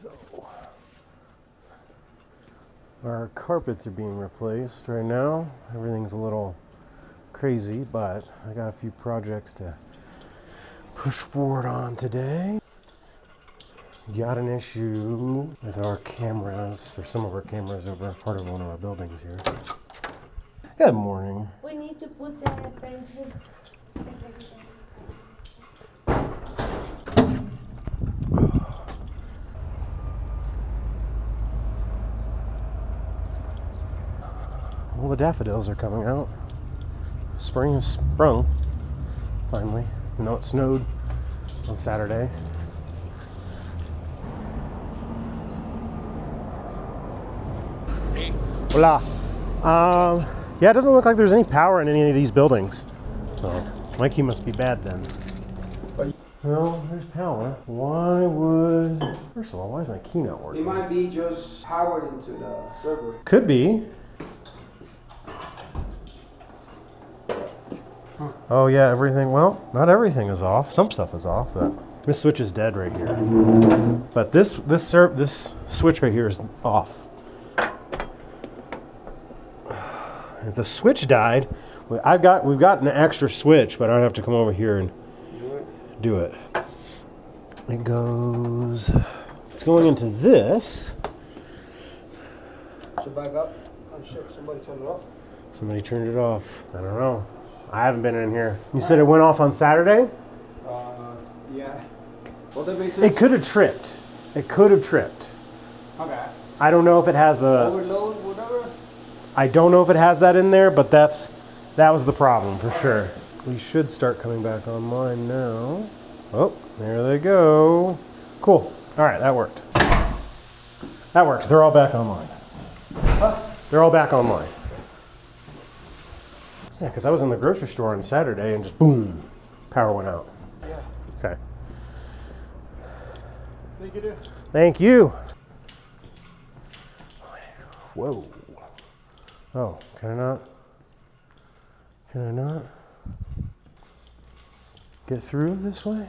So our carpets are being replaced right now. Everything's a little crazy, but I got a few projects to push forward on today. Got an issue with our cameras, or some of our cameras over part of one of our buildings here. Good morning. We need to put the benches. Well, the daffodils are coming out. Spring has sprung, finally. You know, it snowed on Saturday. Hola. Yeah, it doesn't look like there's any power in any of these buildings. So, my key must be bad then. Well, there's power. Why would... First of all, why is my key not working? It might be just powered into the server. Could be. Oh yeah, everything, well, not everything is off. Some stuff is off, but this switch is dead right here. But this switch right here is off. If the switch died, we've got an extra switch, but I don't have to come over here and do it. It's going into this. Should back up. Oh shit, somebody turned it off. Somebody turned it off. I don't know. I haven't been in here. You said it went off on Saturday? Yeah. Well, that makes sense. It could have tripped. It could have tripped. Okay. I don't know if it has a... Overload, whatever? I don't know if it has that in there, but that was the problem for sure. We should start coming back online now. Oh, there they go. Cool. All right, that worked. That worked. They're all back online. Huh? They're all back online. Yeah, because I was in the grocery store on Saturday and just boom, power went out. Yeah. Okay. Thank you, dude. Thank you. Whoa. Oh, can I not? Can I not get through this way?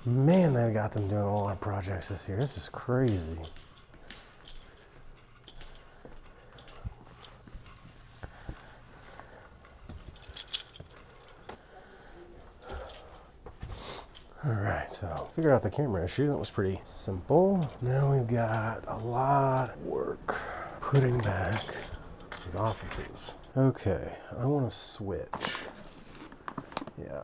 Man, they've got them doing a lot of projects this year. This is crazy. All right, so figured out the camera issue. That was pretty simple. Now we've got a lot of work putting back these offices. Okay, I want to switch. Yeah.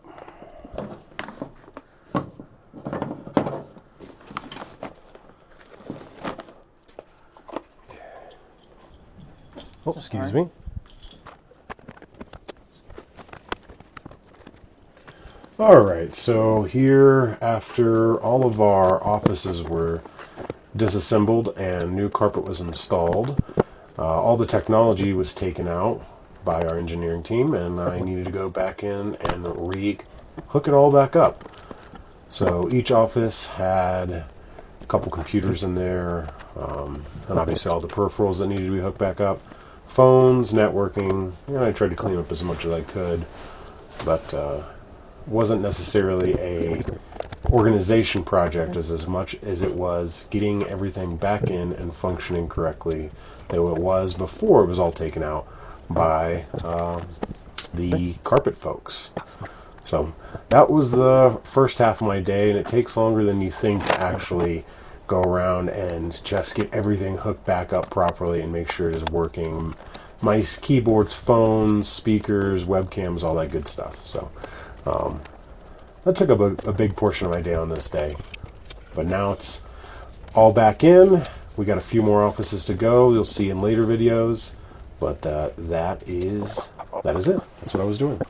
Okay. Oh, excuse me. All right, so here, after all of our offices were disassembled and new carpet was installed, all the technology was taken out by our engineering team, and I needed to go back in and hook it all back up. So each office had a couple computers in there, and obviously all the peripherals that needed to be hooked back up, phones, networking, and I tried to clean up as much as I could, but wasn't necessarily a organization project as much as it was getting everything back in and functioning correctly that it was before it was all taken out by the carpet folks. So that was the first half of my day, and it takes longer than you think to actually go around and just get everything hooked back up properly and make sure it is working. Mice, keyboards, phones, speakers, webcams, all that good stuff. So that took up a big portion of my day on this day. But now it's all back in. We got a few more offices to go. You'll see in later videos. But that is it. That's what I was doing.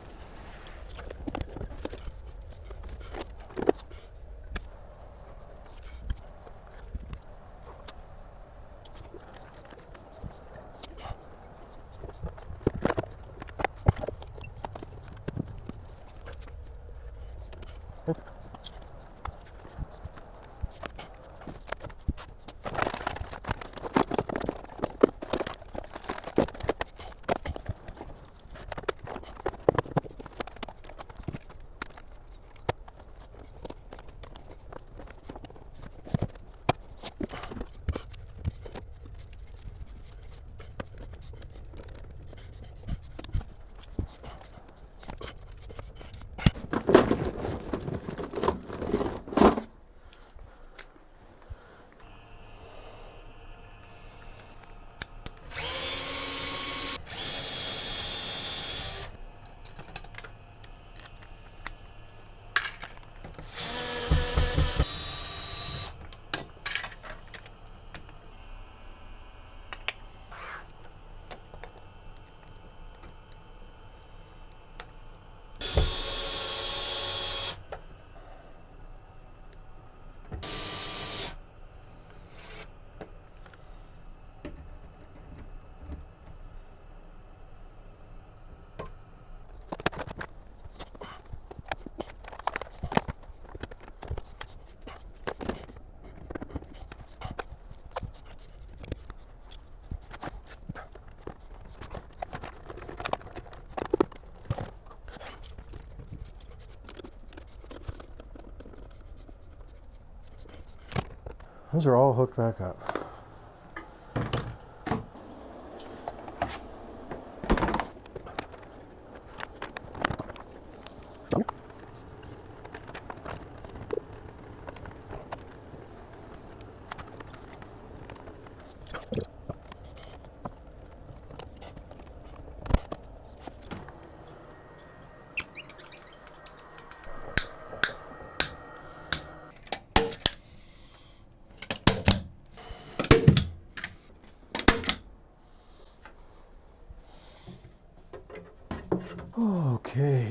Those are all hooked back up.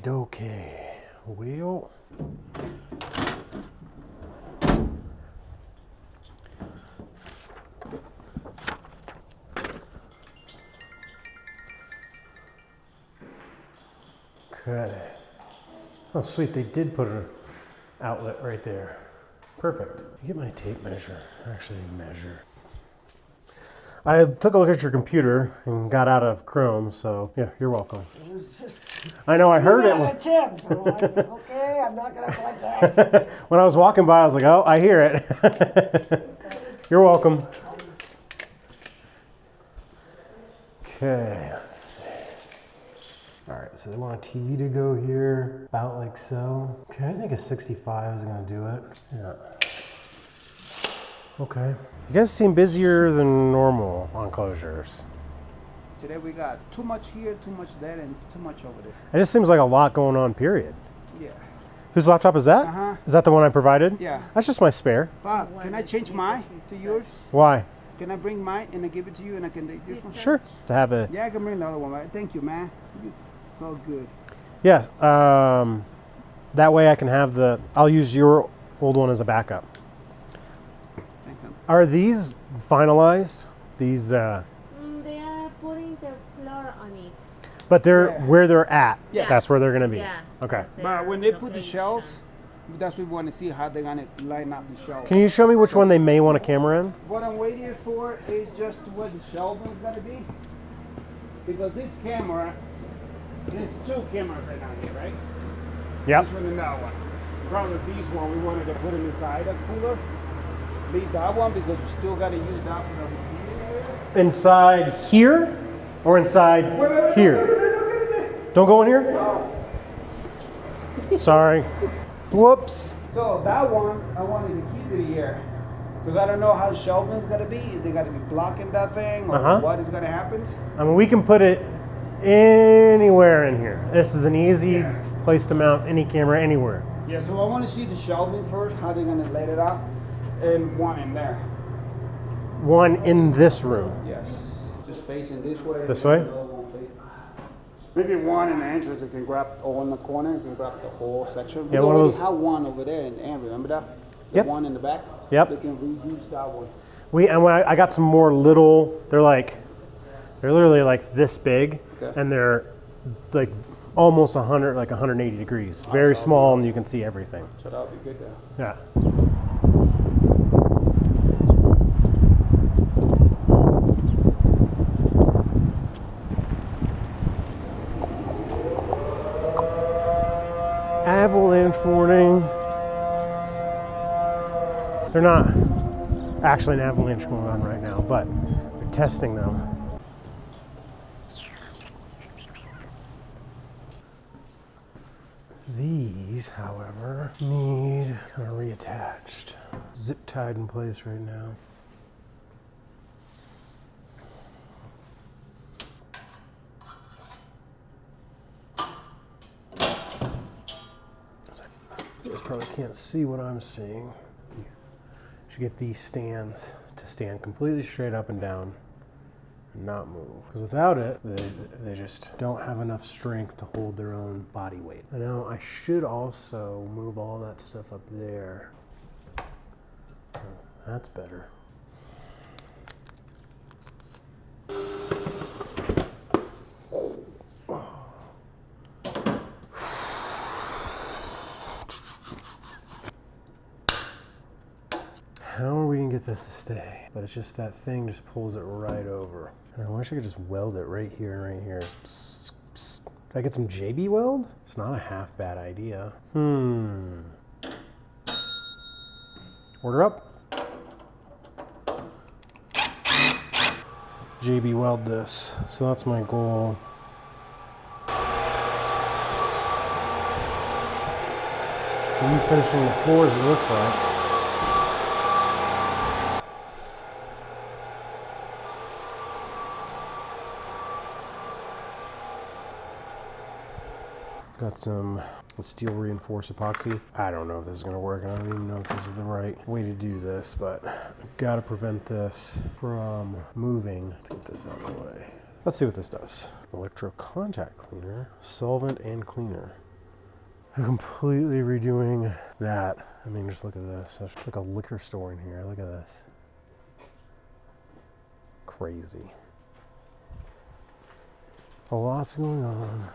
Okay. Well. Okay. Oh, sweet. They did put an outlet right there. Perfect. Get my tape measure. Actually measure. I took a look at your computer and got out of Chrome, so yeah, you're welcome. It was just, I know I heard it. an attempt. So I'm like, okay, I'm not gonna touch that. When I was walking by, I was like, oh, I hear it. You're welcome. Okay, let's see. All right, so they want a TV to go here, about like so. Okay, I think a 65 is gonna do it. Yeah. Okay. You guys seem busier than normal on closures. Today we got too much here, too much there, and too much over there. It just seems like a lot going on, period. Yeah. Whose laptop is that? Uh-huh. Is that the one I provided? Yeah. That's just my spare. But can I change mine to yours? Why? Can I bring mine and I give it to you and I can take this one? Sure. To have a, Yeah, I can bring the other one, right? Thank you, man. This is so good. yes. That way I can have I'll use your old one as a backup. Thanks, son. Are these finalized? These, They are putting the floor on it. but they're Yeah. where they're at. Yeah. That's where they're gonna be. Yeah. Okay. But when they put the shelves, that's what we want to see how they're gonna line up the shelves. Can you show me which one they may want a camera in? What I'm waiting for is just where the shelving is gonna be. Because this camera, there's two cameras right now here, right? Yep. This one and that one. Probably these one we wanted to put them inside the cooler. Leave that one because we still gotta use that for the receiving area. Inside here or inside here? Don't go in here? Sorry. Whoops. So that one, I wanted to keep it here. Because I don't know how shelving is gonna be. If they gotta be blocking that thing or what is gonna happen. I mean, we can put it anywhere in here. This is an easy place to mount any camera anywhere. Yeah, so I want to see the shelving first, how they're gonna let it out, and one in there. One in this room. Yes. Just facing this way. This way? The other one face- Maybe one in the entrance that can grab all in the corner, you can grab the whole section. Yeah, We one of already those- have one over there in the end, remember that? The Yep. one in the back? Yep. They can reuse that one. I got some more little. They're literally like this big, Okay. and they're like almost 100, like 180 degrees. Very small, and you can see everything. So that'll be good there. Yeah. Avalanche warning. They're not actually an avalanche going on right now, but they're testing them. These, however, need kind of reattached. Zip tied in place right now. You guys probably can't see what I'm seeing. You should get these stands to stand completely straight up and down and not move. Because without it, they just don't have enough strength to hold their own body weight. I know I should also move all that stuff up there. Oh, that's better. How are we gonna get this to stay? But it's just that thing just pulls it right over. And I wish I could just weld it right here and right here. Psst, psst. Did I get some JB weld? It's not a half bad idea. Order up. JB weld this. So that's my goal. Refinishing the floors, it looks like. Got some steel reinforced epoxy. I don't know if this is gonna work. I don't even know if this is the right way to do this, but I've got to prevent this from moving. Let's get this out of the way. Let's see what this does. Electro contact cleaner, solvent and cleaner. I'm completely redoing that. I mean, just look at this. It's like a liquor store in here. Look at this. Crazy. A lot's going on.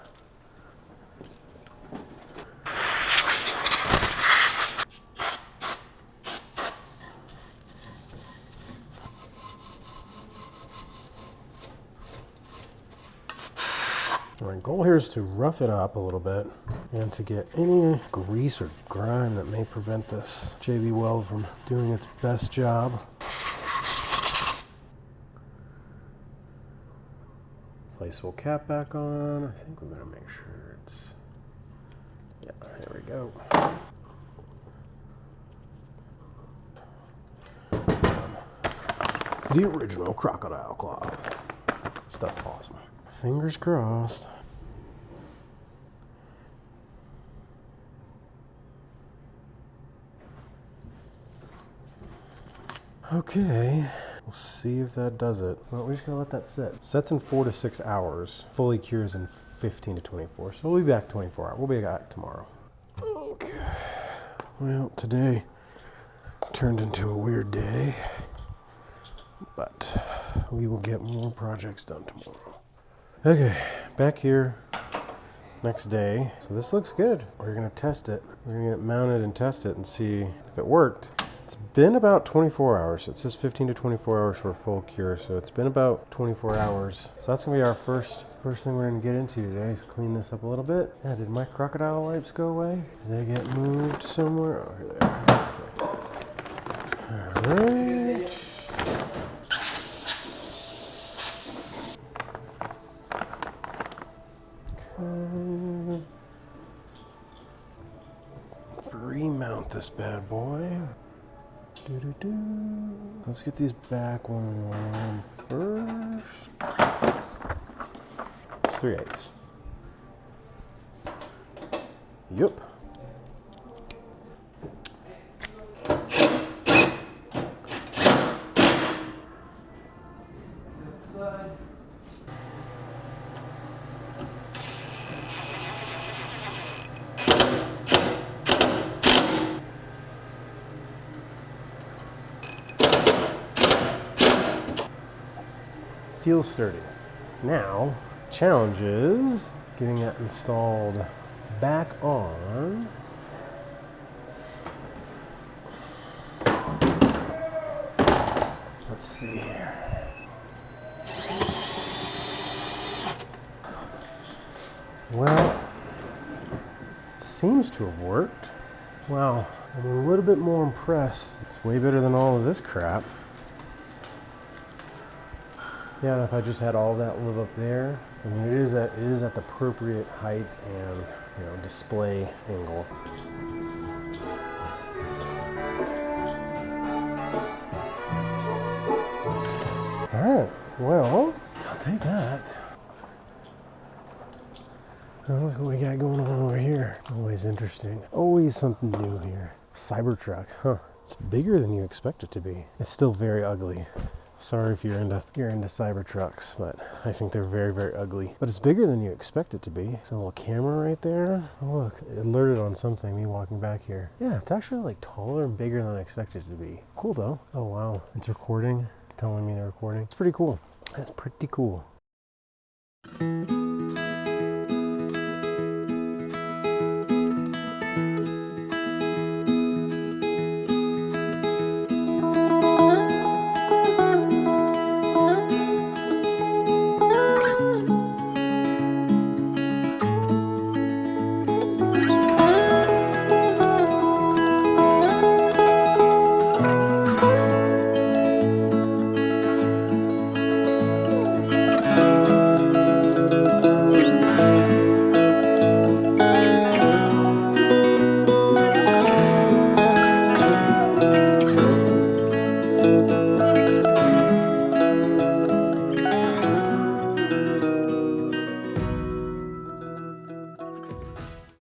My goal here is to rough it up a little bit and to get any grease or grime that may prevent this JB weld from doing its best job. Placeable cap back on. I think we're gonna make sure it's, yeah, there we go. The original crocodile cloth. Stuff awesome. Fingers crossed. Okay, we'll see if that does it. Well, we're just gonna let that sit. Sets in 4 to 6 hours. Fully cures in 15 to 24. So we'll be back 24 hours. We'll be back tomorrow. Okay. Well, today turned into a weird day, but we will get more projects done tomorrow. Okay, back here, next day. So this looks good. We're gonna test it. We're gonna get it mounted and test it and see if it worked. It's been about 24 hours. It says 15 to 24 hours for a full cure, so it's been about 24 hours. So that's gonna be our first thing we're gonna get into today is clean this up a little bit. Yeah, did my crocodile wipes go away? Did they get moved somewhere? Oh, here they are. Okay. All right. Remount this bad boy. Let's get these back one on first. It's 3/8. Yep. Feels sturdy. Now, challenge is getting it installed back on. Let's see here. Well, seems to have worked. Wow, I'm a little bit more impressed. It's way better than all of this crap. Yeah, and if I just had all that live up there, I mean, it is at the appropriate height and, you know, display angle. All right, well, I'll take that. Oh, look what we got going on over here. Always interesting. Always something new here. Cybertruck, huh? It's bigger than you expect it to be. It's still very ugly. Sorry if you're into Cybertrucks, but I think they're very, very ugly. But it's bigger than you expect it to be. It's a little camera right there. Oh, look, it alerted on something, me walking back here. Yeah, it's actually like taller and bigger than I expected it to be. Cool though. Oh wow, it's recording. It's telling me they're recording. It's pretty cool. That's pretty cool.